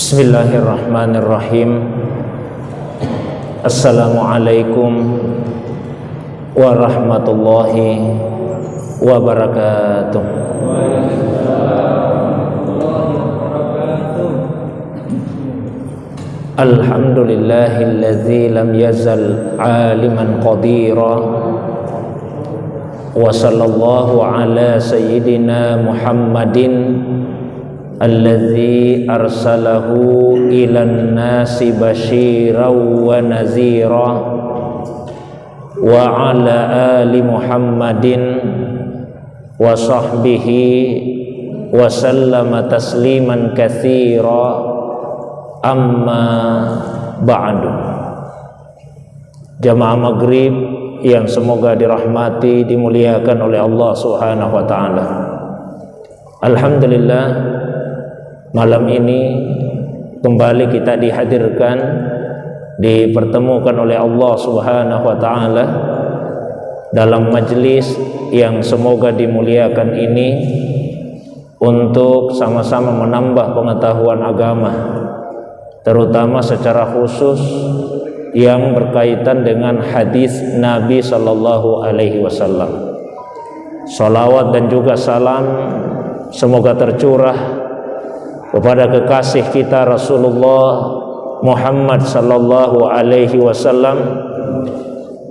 Bismillahirrahmanirrahim. Assalamualaikum warahmatullahi wabarakatuh. Alhamdulillahilladzi lam yazal aliman qadira wa sallallahu ala sayyidina Muhammadin alladzi arsalahu ilan nasi basyiran wa nazira wa ala ali Muhammadin wa sahbihi wa sallama tasliman katsira, amma ba'du. Jamaah maghrib yang semoga dirahmati, dimuliakan oleh Allah Subhanahu wa taala. Alhamdulillah, malam ini kembali kita dihadirkan, dipertemukan oleh Allah Subhanahu wa taala dalam majelis yang semoga dimuliakan ini untuk sama-sama menambah pengetahuan agama, terutama secara khusus yang berkaitan dengan hadis Nabi sallallahu alaihi wasallam. Salawat dan juga salam semoga tercurah kepada kekasih kita Rasulullah Muhammad sallallahu alaihi wasallam,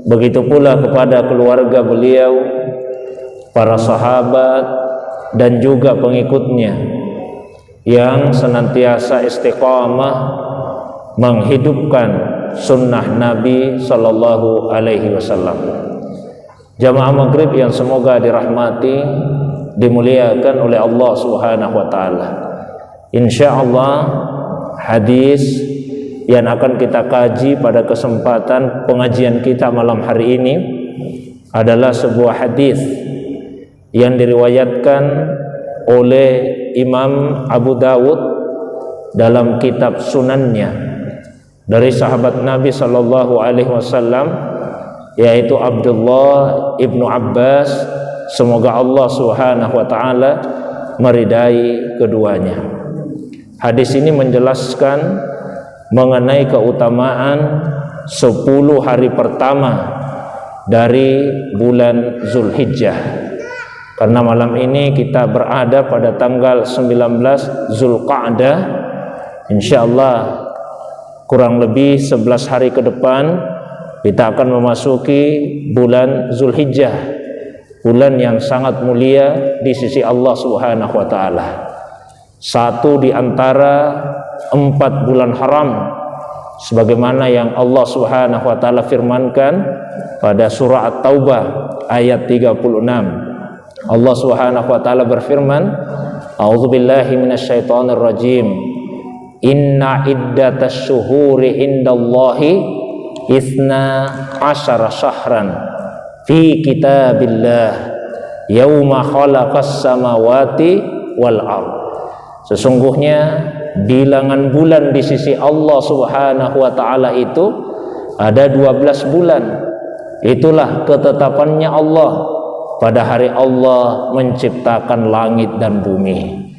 begitu pula kepada keluarga beliau, para sahabat dan juga pengikutnya yang senantiasa istiqamah menghidupkan sunnah Nabi sallallahu alaihi wasallam. Jamaah maghrib yang semoga dirahmati, dimuliakan oleh Allah Subhanahu wa taala. Insyaallah hadis yang akan kita kaji pada kesempatan pengajian kita malam hari ini adalah sebuah hadis yang diriwayatkan oleh Imam Abu Dawud dalam kitab Sunannya dari sahabat Nabi sallallahu alaihi wasallam, yaitu Abdullah ibnu Abbas, semoga Allah Subhanahu wa taala meridai keduanya. Hadis ini menjelaskan mengenai keutamaan 10 hari pertama dari bulan Zulhijjah. Karena malam ini kita berada pada tanggal 19 Zulqa'dah, insyaallah kurang lebih 11 hari ke depan kita akan memasuki bulan Zulhijjah, bulan yang sangat mulia di sisi Allah Subhanahu wa taala. Satu di antara 4 bulan haram, sebagaimana yang Allah Subhanahu wa taala firmankan pada surah At-Taubah ayat 36. Allah Subhanahu wa taala berfirman, A'udzubillahi minasyaitonir rajim. Inna iddatasy syuhuri indallahi 12 syahran fi kitabillah yauma khalaqas samawati wal ardh. Sesungguhnya bilangan bulan di sisi Allah Subhanahu wa taala itu ada 12 bulan. Itulah ketetapannya Allah pada hari Allah menciptakan langit dan bumi.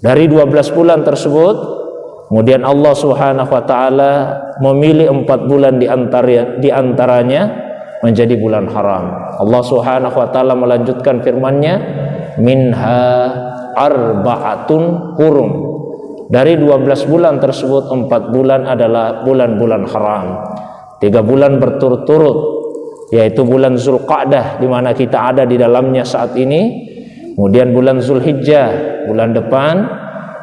Dari 12 bulan tersebut, kemudian Allah Subhanahu wa taala memilih 4 bulan di antaranya menjadi bulan haram. Allah Subhanahu wa taala melanjutkan firman-Nya, minha arba'atun hurum. Dari 12 bulan tersebut 4 bulan adalah bulan-bulan haram. 3 bulan berturut-turut, yaitu bulan Zulqa'dah di mana kita ada di dalamnya saat ini, kemudian bulan Zulhijjah bulan depan,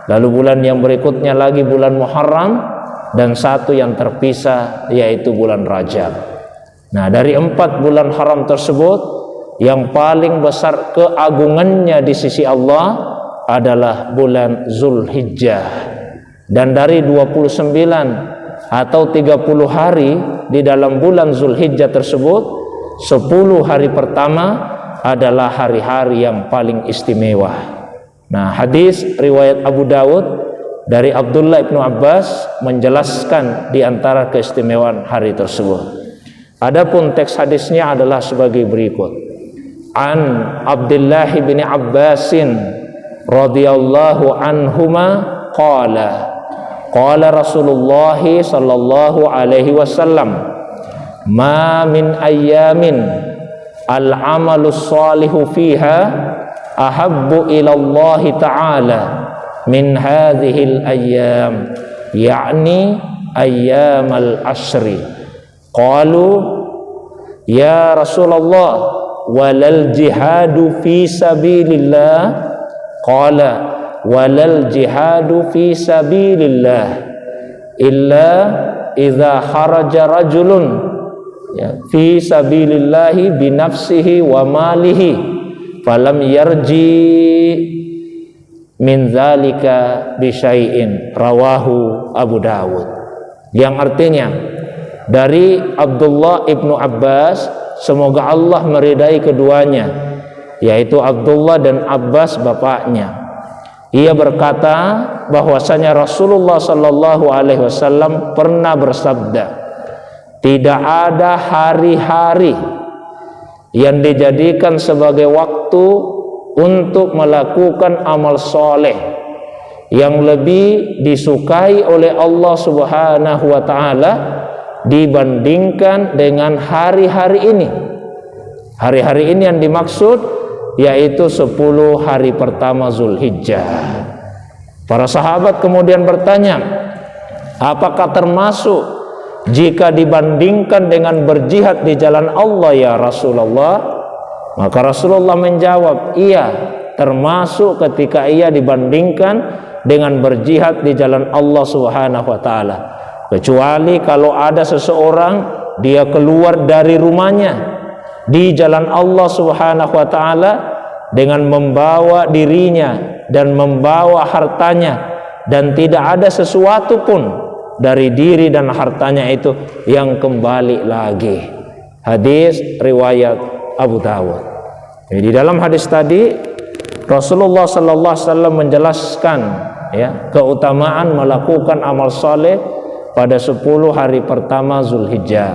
lalu bulan yang berikutnya lagi bulan Muharram, dan satu yang terpisah yaitu bulan Rajab. Nah, dari 4 bulan haram tersebut yang paling besar keagungannya di sisi Allah adalah bulan Zulhijjah. Dan dari 29 atau 30 hari di dalam bulan Zulhijjah tersebut, 10 hari pertama adalah hari-hari yang paling istimewa. Nah, hadis riwayat Abu Dawud dari Abdullah ibnu Abbas menjelaskan di antara keistimewaan hari tersebut. Adapun teks hadisnya adalah sebagai berikut. An Abdullah bin Abbasin radhiyallahu anhuma qala Qala Rasulullah sallallahu alaihi wasallam, ma min ayyamin al-amalus salihu fiha ahabbu ila Allah ta'ala min hadhil ayyam, yakni ayyamal ashri. Qalu ya Rasulullah walal jihadu fi sabilillah. Qala walal jihadu fi sabilillah illa idza kharaja rajulun fi sabilillahi binafsihi wa malihi falam yarji min zalika bisyai'in, rawahu Abu Dawud. Yang artinya dari Abdullah ibnu Abbas, semoga Allah meridai keduanya, yaitu Abdullah dan Abbas bapaknya. Ia berkata bahwasanya Rasulullah sallallahu alaihi wasallam pernah bersabda, tidak ada hari-hari yang dijadikan sebagai waktu untuk melakukan amal soleh yang lebih disukai oleh Allah Subhanahu wa ta'ala dibandingkan dengan hari-hari ini. Hari-hari ini yang dimaksud yaitu 10 hari pertama Zulhijjah. Para sahabat kemudian bertanya, apakah termasuk jika dibandingkan dengan berjihad di jalan Allah ya Rasulullah? Maka Rasulullah menjawab, iya, termasuk ketika ia dibandingkan dengan berjihad di jalan Allah Subhanahu wa ta'ala, kecuali kalau ada seseorang dia keluar dari rumahnya di jalan Allah Subhanahu wa ta'ala dengan membawa dirinya dan membawa hartanya, dan tidak ada sesuatu pun dari diri dan hartanya itu yang kembali lagi. Hadis riwayat Abu Dawud. Jadi di dalam hadis tadi Rasulullah sallallahu alaihi wasallam menjelaskan keutamaan melakukan amal soleh pada 10 hari pertama Zulhijjah.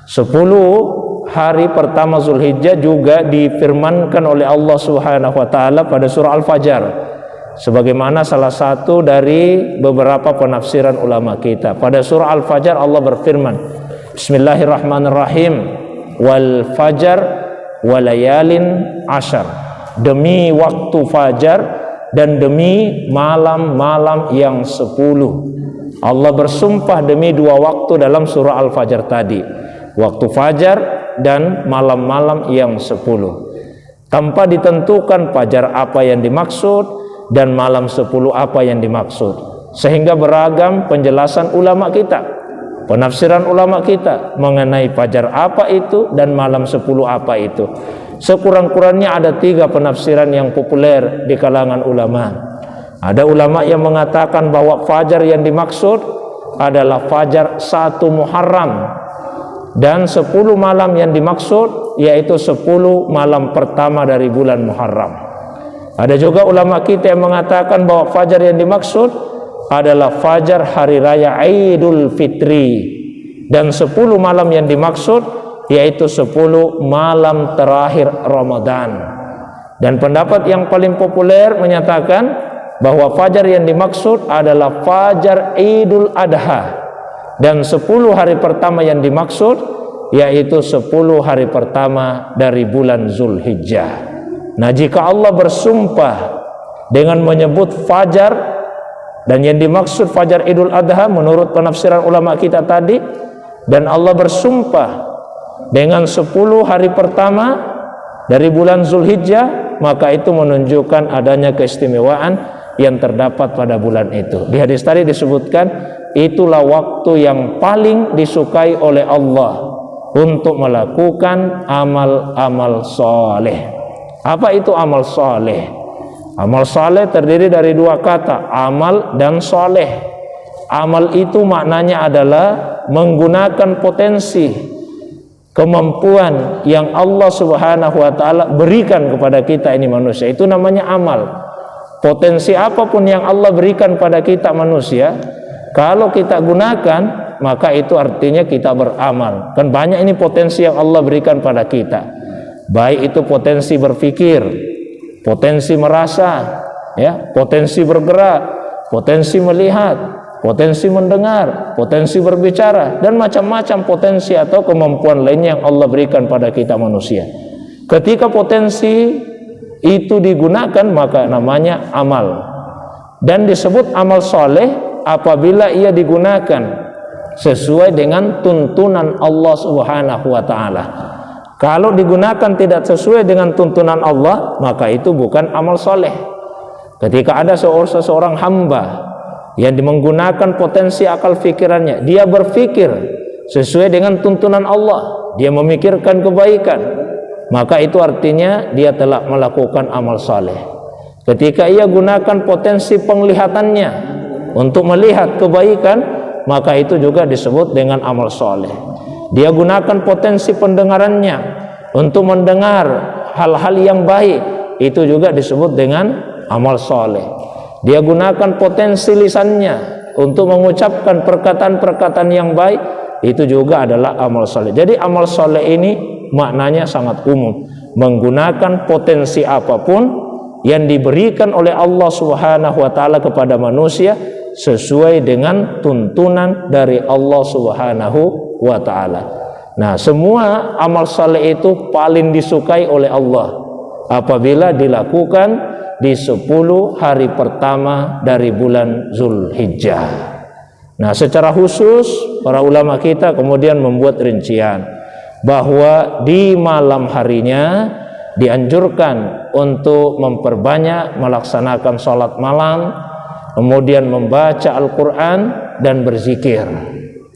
10 hari pertama Zulhijjah juga difirmankan oleh Allah Subhanahu wa taala pada surah Al-Fajr, sebagaimana salah satu dari beberapa penafsiran ulama kita. Pada surah Al-Fajr Allah berfirman, Bismillahirrahmanirrahim, wal fajar walayalin ashar, demi waktu fajar dan demi malam-malam yang 10. Allah bersumpah demi 2 waktu dalam surah Al-Fajr tadi, waktu fajar dan malam-malam yang 10, tanpa ditentukan fajar apa yang dimaksud dan malam 10 apa yang dimaksud, sehingga beragam penjelasan ulama kita, penafsiran ulama kita mengenai fajar apa itu dan malam 10 apa itu. Sekurang-kurangnya ada 3 penafsiran yang populer di kalangan ulama. Ada ulama yang mengatakan bahwa fajar yang dimaksud adalah fajar 1 Muharram, dan 10 malam yang dimaksud yaitu 10 malam pertama dari bulan Muharram. Ada juga ulama kita yang mengatakan bahwa fajar yang dimaksud adalah fajar hari raya Idul Fitri, dan 10 malam yang dimaksud yaitu 10 malam terakhir Ramadan. Dan pendapat yang paling populer menyatakan bahwa fajar yang dimaksud adalah fajar Idul Adha, dan 10 hari pertama yang dimaksud yaitu 10 hari pertama dari bulan Zulhijjah. Nah, jika Allah bersumpah dengan menyebut fajar dan yang dimaksud fajar Idul Adha menurut penafsiran ulama kita tadi, dan Allah bersumpah dengan 10 hari pertama dari bulan Zulhijjah, maka itu menunjukkan adanya keistimewaan yang terdapat pada bulan itu. Di hadis tadi disebutkan itulah waktu yang paling disukai oleh Allah untuk melakukan amal-amal soleh. Apa itu amal soleh? Amal soleh terdiri dari 2 kata, amal dan soleh. Amal itu maknanya adalah menggunakan potensi, kemampuan yang Allah Subhanahu wa ta'ala berikan kepada kita ini manusia. Itu namanya amal. Potensi apapun yang Allah berikan pada kita manusia, kalau kita gunakan, maka itu artinya kita beramal. Kan banyak ini potensi yang Allah berikan pada kita, baik itu potensi berpikir, potensi merasa, potensi bergerak, potensi melihat, potensi mendengar, potensi berbicara, dan macam-macam potensi atau kemampuan lainnya yang Allah berikan pada kita manusia. Ketika potensi itu digunakan, maka namanya amal, dan disebut amal soleh apabila ia digunakan sesuai dengan tuntunan Allah Subhanahu wa ta'ala. Kalau digunakan tidak sesuai dengan tuntunan Allah, maka itu bukan amal soleh. Ketika ada seseorang hamba yang menggunakan potensi akal fikirannya, dia berpikir sesuai dengan tuntunan Allah, dia memikirkan kebaikan, maka itu artinya dia telah melakukan amal soleh. Ketika ia gunakan potensi penglihatannya untuk melihat kebaikan, maka itu juga disebut dengan amal soleh. Dia gunakan potensi pendengarannya untuk mendengar hal-hal yang baik, itu juga disebut dengan amal soleh. Dia gunakan potensi lisannya untuk mengucapkan perkataan-perkataan yang baik, itu juga adalah amal soleh. Jadi amal soleh ini maknanya sangat umum, menggunakan potensi apapun yang diberikan oleh Allah Subhanahu wa ta'ala kepada manusia sesuai dengan tuntunan dari Allah Subhanahu wa ta'ala. Nah, semua amal saleh itu paling disukai oleh Allah apabila dilakukan di 10 hari pertama dari bulan Zulhijjah. Nah, secara khusus para ulama kita kemudian membuat rincian bahwa di malam harinya dianjurkan untuk memperbanyak melaksanakan sholat malam, kemudian membaca Al-Quran dan berzikir.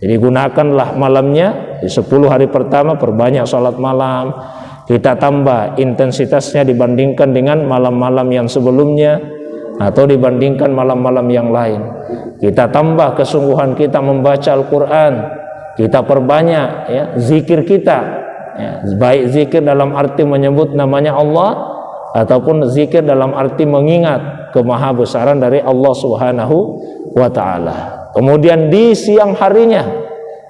Jadi gunakanlah malamnya di 10 hari pertama, perbanyak sholat malam. Kita tambah intensitasnya dibandingkan dengan malam-malam yang sebelumnya atau dibandingkan malam-malam yang lain. Kita tambah kesungguhan kita membaca Al-Quran. Kita perbanyak ya, zikir kita ya, baik zikir dalam arti menyebut namanya Allah ataupun zikir dalam arti mengingat kemahabesaran dari Allah Subhanahu wa ta'ala. Kemudian di siang harinya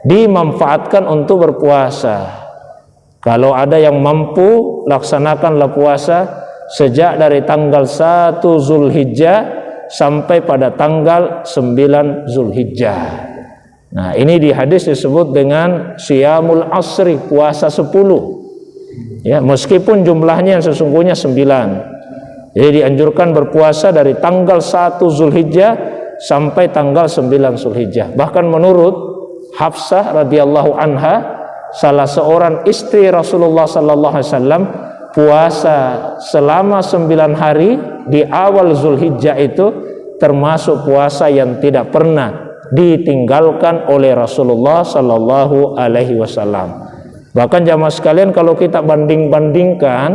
dimanfaatkan untuk berpuasa. Kalau ada yang mampu, laksanakanlah puasa sejak dari tanggal 1 Zulhijjah sampai pada tanggal 9 Zulhijjah. Nah, ini di hadis disebut dengan Siyamul Asri, puasa 10. Ya, meskipun jumlahnya yang sesungguhnya 9. Jadi dianjurkan berpuasa dari tanggal 1 Zulhijjah sampai tanggal 9 Zulhijjah. Bahkan menurut Hafsah radhiyallahu anha, salah seorang istri Rasulullah sallallahu alaihi wasallam, puasa selama 9 hari di awal Zulhijjah itu termasuk puasa yang tidak pernah ditinggalkan oleh Rasulullah sallallahu alaihi wasallam. Bahkan jamaah sekalian, kalau kita banding-bandingkan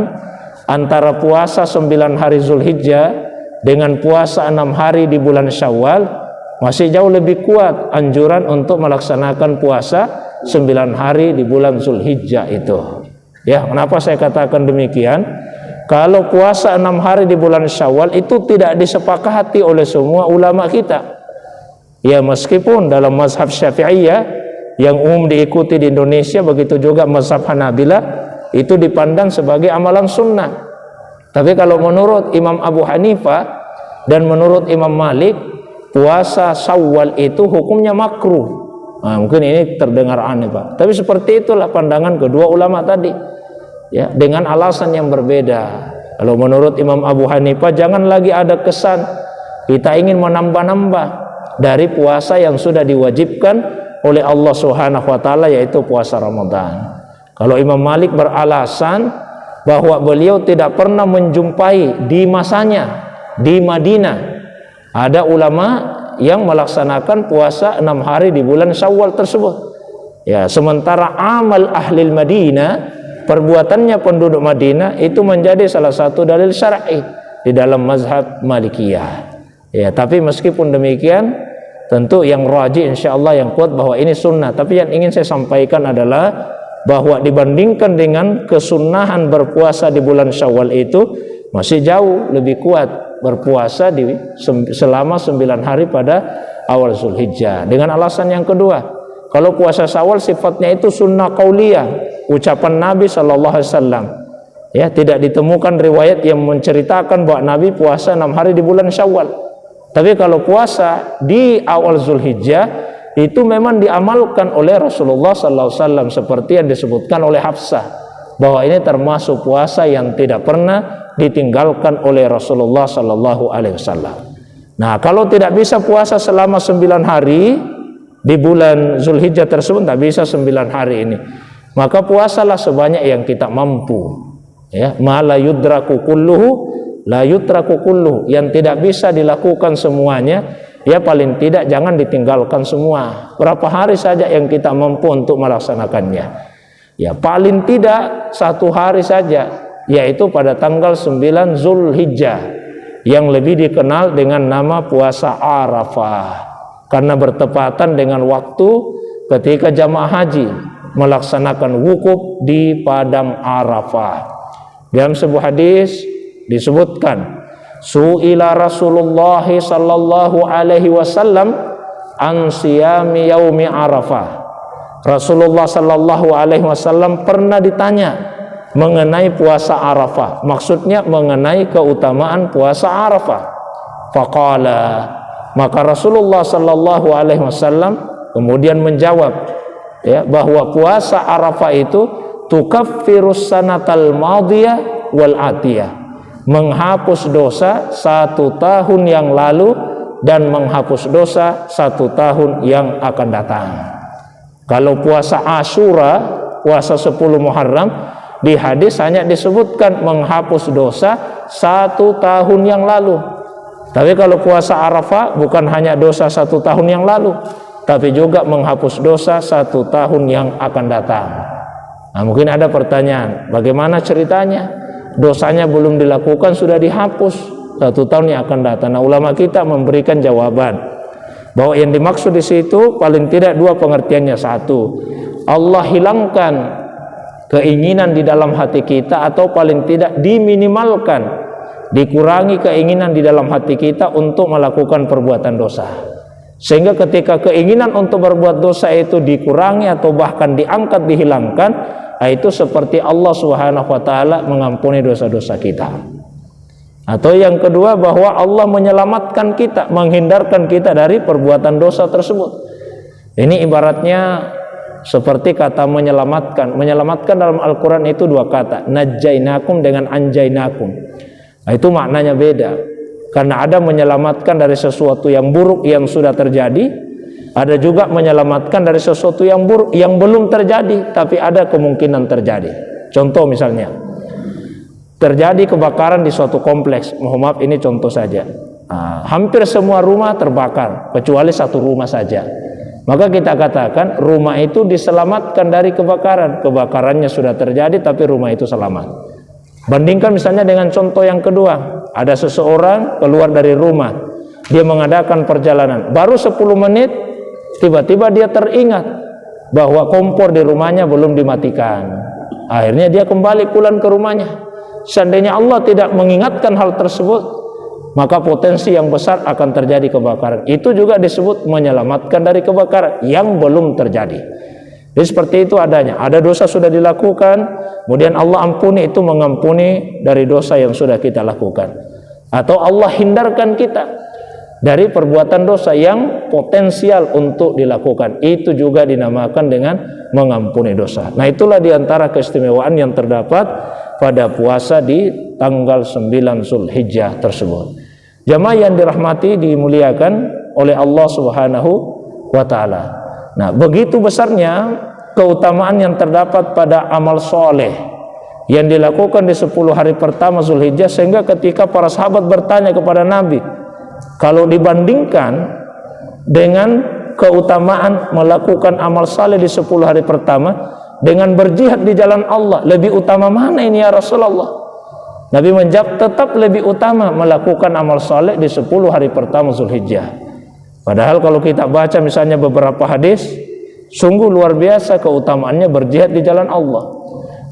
antara puasa 9 hari Zulhijjah dengan puasa 6 hari di bulan Syawal, masih jauh lebih kuat anjuran untuk melaksanakan puasa 9 hari di bulan Zulhijjah itu. Ya, kenapa saya katakan demikian? Kalau puasa 6 hari di bulan Syawal itu tidak disepakati oleh semua ulama kita. Ya, meskipun dalam mazhab Syafi'iyah yang umum diikuti di Indonesia, begitu juga mazhab Hanabilah, itu dipandang sebagai amalan sunnah. Tapi kalau menurut Imam Abu Hanifah dan menurut Imam Malik, puasa Syawal itu hukumnya makruh. Nah, mungkin ini terdengar aneh, Pak. Tapi seperti itulah pandangan kedua ulama tadi. Ya, dengan alasan yang berbeda. Kalau menurut Imam Abu Hanifah, jangan lagi ada kesan kita ingin menambah-nambah dari puasa yang sudah diwajibkan oleh Allah Subhanahu wa ta'ala, yaitu puasa Ramadan. Kalau Imam Malik beralasan bahwa beliau tidak pernah menjumpai di masanya di Madinah ada ulama yang melaksanakan puasa 6 hari di bulan Syawal tersebut. Ya, sementara amal ahli Madinah, perbuatannya penduduk Madinah itu menjadi salah satu dalil syar'i di dalam mazhab Malikiyah. Ya, tapi meskipun demikian, tentu yang rajih insyaallah yang kuat bahwa ini sunnah. Tapi yang ingin saya sampaikan adalah bahwa dibandingkan dengan kesunahan berpuasa di bulan Syawal itu masih jauh lebih kuat berpuasa selama 9 hari pada awal Zulhijjah. Dengan alasan yang kedua, kalau puasa Syawal sifatnya itu sunnah qauliyah, ucapan Nabi sallallahu alaihi wasallam. Ya, tidak ditemukan riwayat yang menceritakan bahwa Nabi puasa 6 hari di bulan Syawal. Tapi kalau puasa di awal Zulhijjah itu memang diamalkan oleh Rasulullah sallallahu alaihi wasallam seperti yang disebutkan oleh Hafsah, bahwa ini termasuk puasa yang tidak pernah ditinggalkan oleh Rasulullah sallallahu alaihi wasallam. Nah, kalau tidak bisa puasa selama 9 hari di bulan Zulhijjah tersebut, tidak bisa 9 hari ini, maka puasalah sebanyak yang kita mampu. Ya, ma la yudraku kulluhu la yutraku kulluhu, yang tidak bisa dilakukan semuanya, ya paling tidak jangan ditinggalkan semua. Berapa hari saja yang kita mampu untuk melaksanakannya. Ya paling tidak 1 hari saja, yaitu pada tanggal 9 Zulhijjah, yang lebih dikenal dengan nama puasa Arafah, karena bertepatan dengan waktu ketika jamaah haji melaksanakan wukuf di padang Arafah. Dalam sebuah hadis disebutkan, su'ila Rasulullah sallallahu alaihi wasallam an siyami yaumi Arafah. Rasulullah sallallahu alaihi wasallam pernah ditanya mengenai puasa Arafah, maksudnya mengenai keutamaan puasa Arafah. Faqala, maka Rasulullah sallallahu alaihi wasallam kemudian menjawab, ya, bahwa puasa Arafah itu tukaffirus sanatal madiyah wal atiyah, menghapus dosa 1 tahun yang lalu dan menghapus dosa 1 tahun yang akan datang. Kalau puasa Asyura, puasa 10 Muharram, di hadis hanya disebutkan menghapus dosa 1 tahun yang lalu. Tapi kalau puasa Arafah bukan hanya dosa 1 tahun yang lalu, tapi juga menghapus dosa 1 tahun yang akan datang. Nah, mungkin ada pertanyaan, bagaimana ceritanya? Dosanya belum dilakukan sudah dihapus 1 tahun yang akan datang. Nah, ulama kita memberikan jawaban bahwa yang dimaksud di situ paling tidak 2 pengertiannya. 1, Allah hilangkan keinginan di dalam hati kita, atau paling tidak diminimalkan, dikurangi keinginan di dalam hati kita untuk melakukan perbuatan dosa, sehingga ketika keinginan untuk berbuat dosa itu dikurangi atau bahkan diangkat, dihilangkan, itu seperti Allah Subhanahu wa taala mengampuni dosa-dosa kita. Atau yang kedua, bahwa Allah menyelamatkan kita, menghindarkan kita dari perbuatan dosa tersebut. Ini ibaratnya seperti kata menyelamatkan. Menyelamatkan dalam Al-Quran itu 2 kata, najjainakum dengan anjainakum. Nah, itu maknanya beda, karena ada menyelamatkan dari sesuatu yang buruk yang sudah terjadi, ada juga menyelamatkan dari sesuatu yang buruk yang belum terjadi tapi ada kemungkinan terjadi. Contoh misalnya, terjadi kebakaran di suatu kompleks, mohon maaf ini contoh saja, hampir semua rumah terbakar kecuali 1 rumah saja, maka kita katakan rumah itu diselamatkan dari kebakaran. Kebakarannya sudah terjadi tapi rumah itu selamat. Bandingkan misalnya dengan contoh yang kedua, ada seseorang keluar dari rumah, dia mengadakan perjalanan, baru 10 menit tiba-tiba dia teringat bahwa kompor di rumahnya belum dimatikan. Akhirnya dia kembali pulang ke rumahnya. Seandainya Allah tidak mengingatkan hal tersebut, maka potensi yang besar akan terjadi kebakaran. Itu juga disebut menyelamatkan dari kebakaran yang belum terjadi. Jadi seperti itu adanya. Ada dosa sudah dilakukan, kemudian Allah ampuni, itu mengampuni dari dosa yang sudah kita lakukan. Atau Allah hindarkan kita dari perbuatan dosa yang potensial untuk dilakukan, itu juga dinamakan dengan mengampuni dosa. Nah, itulah diantara keistimewaan yang terdapat pada puasa di tanggal 9 Zulhijjah tersebut. Jamaah yang dirahmati, dimuliakan oleh Allah Subhanahu wa taala. Nah, begitu besarnya keutamaan yang terdapat pada amal soleh yang dilakukan di 10 hari pertama Zulhijjah, sehingga ketika para sahabat bertanya kepada Nabi, kalau dibandingkan dengan keutamaan melakukan amal saleh di 10 hari pertama dengan berjihad di jalan Allah, lebih utama mana ini ya Rasulullah? Nabi menjawab, tetap lebih utama melakukan amal saleh di 10 hari pertama Zulhijjah. Padahal kalau kita baca misalnya beberapa hadis, sungguh luar biasa keutamaannya berjihad di jalan Allah.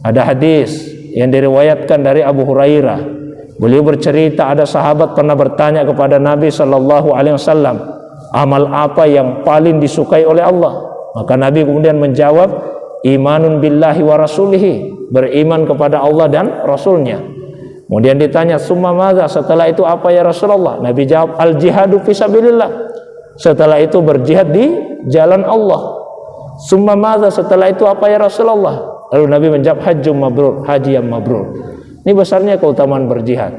Ada hadis yang diriwayatkan dari Abu Hurairah. Beliau bercerita, ada sahabat pernah bertanya kepada Nabi sallallahu alaihi wasallam, amal apa yang paling disukai oleh Allah? Maka Nabi kemudian menjawab, imanun billahi wa rasulihi, beriman kepada Allah dan Rasulnya. Kemudian ditanya, summa madza, setelah itu apa ya Rasulullah? Nabi jawab, al jihadu fisabilillah, setelah itu berjihad di jalan Allah. Summa madza, setelah itu apa ya Rasulullah? Lalu Nabi menjawab, hajjum mabrur, haji yang mabrur. Ini besarnya keutamaan berjihad,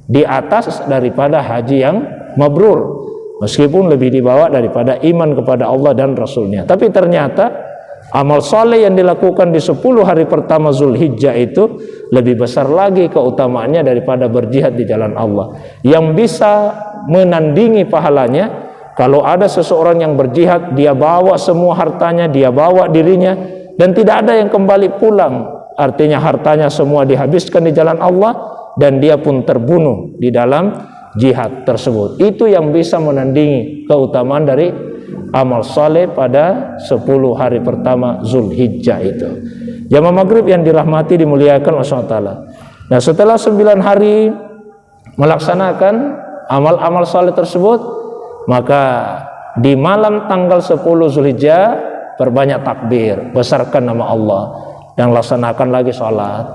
di atas daripada haji yang mabrur, meskipun lebih dibawa daripada iman kepada Allah dan Rasulnya. Tapi ternyata amal soleh yang dilakukan di 10 hari pertama Zulhijjah itu lebih besar lagi keutamaannya daripada berjihad di jalan Allah. Yang bisa menandingi pahalanya, kalau ada seseorang yang berjihad, dia bawa semua hartanya, dia bawa dirinya, dan tidak ada yang kembali pulang. Artinya hartanya semua dihabiskan di jalan Allah, dan dia pun terbunuh di dalam jihad tersebut. Itu yang bisa menandingi keutamaan dari amal saleh pada 10 hari pertama Zulhijjah itu. Jamaah maghrib yang dirahmati dimuliakan Allah SWT. Nah, setelah 9 hari melaksanakan amal-amal saleh tersebut, maka di malam tanggal 10 Zulhijjah perbanyak takbir, besarkan nama Allah, dan laksanakan lagi salat.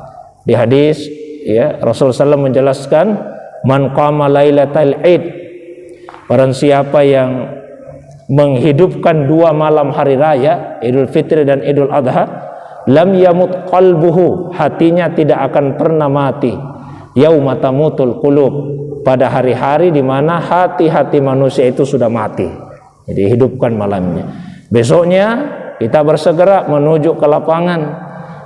Di hadis ya, Rasulullah SAW menjelaskan, man qama lailatal id, barang siapa yang menghidupkan 2 malam hari raya, Idul Fitri dan Idul Adha, lam yamut qalbuhu, hatinya tidak akan pernah mati, yauma tamutul qulub, pada hari-hari di mana hati-hati manusia itu sudah mati. Jadi hidupkan malamnya. Besoknya kita bersegera menuju ke lapangan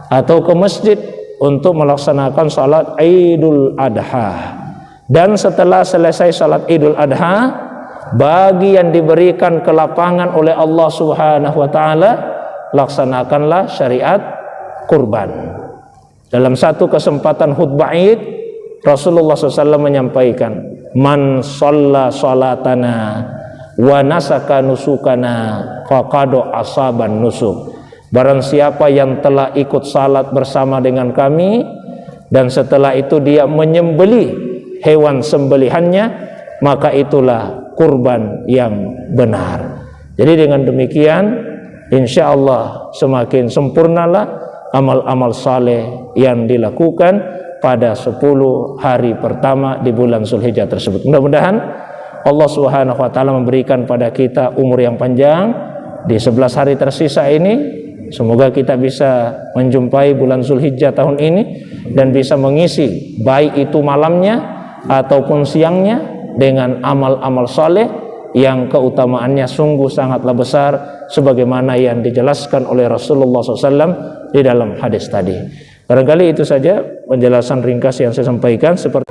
atau ke masjid untuk melaksanakan salat Idul Adha. Dan setelah selesai salat Idul Adha, bagi yang diberikan ke lapangan oleh Allah Subhanahu wa taala, laksanakanlah syariat kurban. Dalam satu kesempatan khutbah Id, Rasulullah SAW menyampaikan, man shalla salatana wa nasaka nusukana faqad asaban nusuk. Barang siapa yang telah ikut salat bersama dengan kami, dan setelah itu dia menyembelih hewan sembelihannya, maka itulah kurban yang benar. Jadi dengan demikian, insya Allah semakin sempurnalah amal-amal saleh yang dilakukan pada 10 hari pertama di bulan Zulhijjah tersebut. Mudah-mudahan Allah Subhanahu wa taala memberikan pada kita umur yang panjang di 11 hari tersisa ini. Semoga kita bisa menjumpai bulan Zulhijjah tahun ini dan bisa mengisi baik itu malamnya ataupun siangnya dengan amal-amal saleh yang keutamaannya sungguh sangatlah besar, sebagaimana yang dijelaskan oleh Rasulullah SAW di dalam hadis tadi. Barangkali itu saja penjelasan ringkas yang saya sampaikan. Seperti